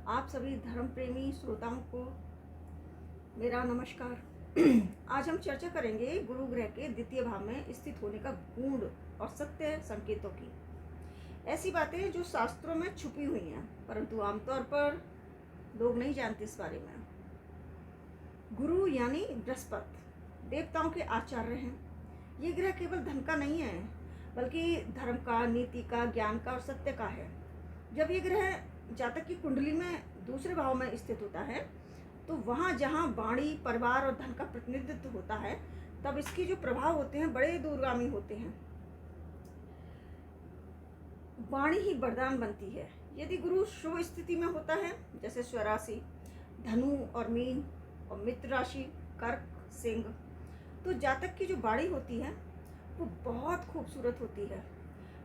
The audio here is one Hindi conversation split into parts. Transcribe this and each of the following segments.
आप सभी धर्म प्रेमी श्रोताओं को मेरा नमस्कार। आज हम चर्चा करेंगे गुरु ग्रह के द्वितीय भाव में स्थित होने का गूढ़ और सत्य संकेतों की। ऐसी बातें जो शास्त्रों में छुपी हुई हैं, परंतु आमतौर पर लोग नहीं जानते इस बारे में। गुरु यानी बृहस्पति देवताओं के आचार्य हैं। ये ग्रह केवल धन का नहीं है, बल्कि धर्म का, नीति का, ज्ञान का और सत्य का है। जब ये ग्रह जातक की कुंडली में दूसरे भाव में स्थित होता है, तो वहाँ जहाँ वाणी, परिवार और धन का प्रतिनिधित्व होता है, तब इसके जो प्रभाव होते हैं बड़े दूरगामी होते हैं। वाणी ही वरदान बनती है। यदि गुरु शुभ स्थिति में होता है, जैसे स्वराशि धनु और मीन और मित्र राशि कर्क, सिंह, तो जातक की जो वाणी होती है वो बहुत खूबसूरत होती है।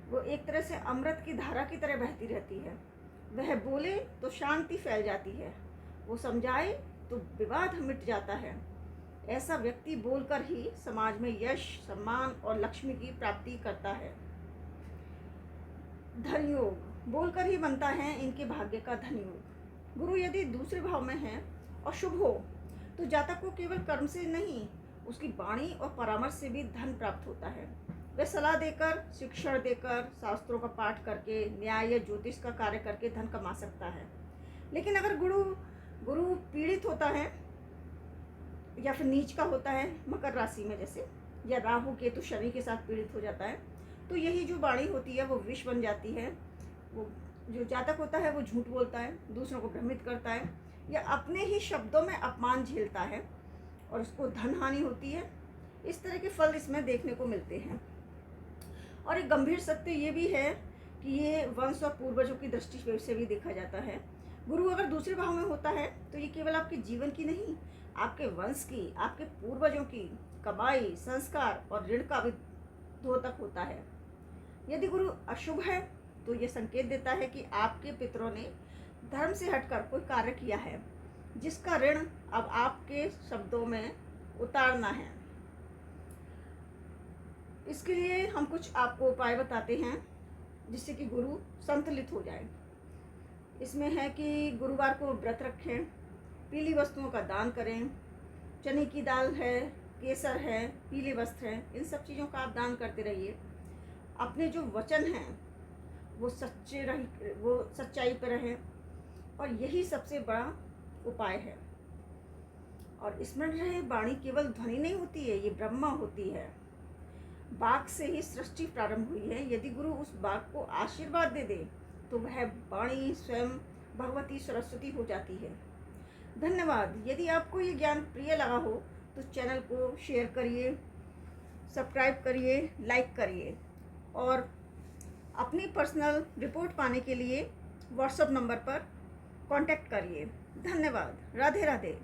वो एक तरह से अमृत की धारा की तरह बहती रहती है। वह बोले तो शांति फैल जाती है, वो समझाए तो विवाद मिट जाता है। ऐसा व्यक्ति बोलकर ही समाज में यश, सम्मान और लक्ष्मी की प्राप्ति करता है। धन योग बोलकर ही बनता है इनके भाग्य का धन योग। गुरु यदि दूसरे भाव में है और शुभ हो, तो जातक को केवल कर्म से नहीं, उसकी वाणी और परामर्श से भी धन प्राप्त होता है। वह सलाह देकर, शिक्षण देकर, शास्त्रों का पाठ करके, न्याय या ज्योतिष का कार्य करके धन कमा सकता है। लेकिन अगर गुरु पीड़ित होता है या फिर नीच का होता है, मकर राशि में जैसे, या राहु केतु शनि के साथ पीड़ित हो जाता है, तो यही जो वाणी होती है वो विष बन जाती है। वो जो जातक होता है वो झूठ बोलता है, दूसरों को भ्रमित करता है या अपने ही शब्दों में अपमान झेलता है और उसको धन हानि होती है। इस तरह के फल इसमें देखने को मिलते हैं। और एक गंभीर सत्य ये भी है कि ये वंश और पूर्वजों की दृष्टि से भी देखा जाता है। गुरु अगर दूसरे भाव में होता है तो ये केवल आपके जीवन की नहीं, आपके वंश की, आपके पूर्वजों की कमाई, संस्कार और ऋण का भी द्योतक होता है। यदि गुरु अशुभ है तो ये संकेत देता है कि आपके पितरों ने धर्म से हटकर कोई कार्य किया है, जिसका ऋण अब आपके शब्दों में उतारना है। इसके लिए हम कुछ आपको उपाय बताते हैं जिससे कि गुरु संतुलित हो जाए। इसमें है कि गुरुवार को व्रत रखें, पीली वस्तुओं का दान करें, चने की दाल है, केसर है, पीले वस्त्र हैं, इन सब चीज़ों का आप दान करते रहिए। अपने जो वचन हैं वो सच्चाई पर रहें, और यही सबसे बड़ा उपाय है। और स्मरण रहे, वाणी केवल ध्वनि नहीं होती है, ये ब्रह्मा होती है। बाघ से ही सृष्टि प्रारंभ हुई है। यदि गुरु उस बाघ को आशीर्वाद दे दे तो वह वाणी स्वयं भगवती सरस्वती हो जाती है। धन्यवाद। यदि आपको ये ज्ञान प्रिय लगा हो तो चैनल को शेयर करिए, सब्सक्राइब करिए, लाइक करिए, और अपनी पर्सनल रिपोर्ट पाने के लिए व्हाट्सएप नंबर पर कांटेक्ट करिए। धन्यवाद। राधे राधे।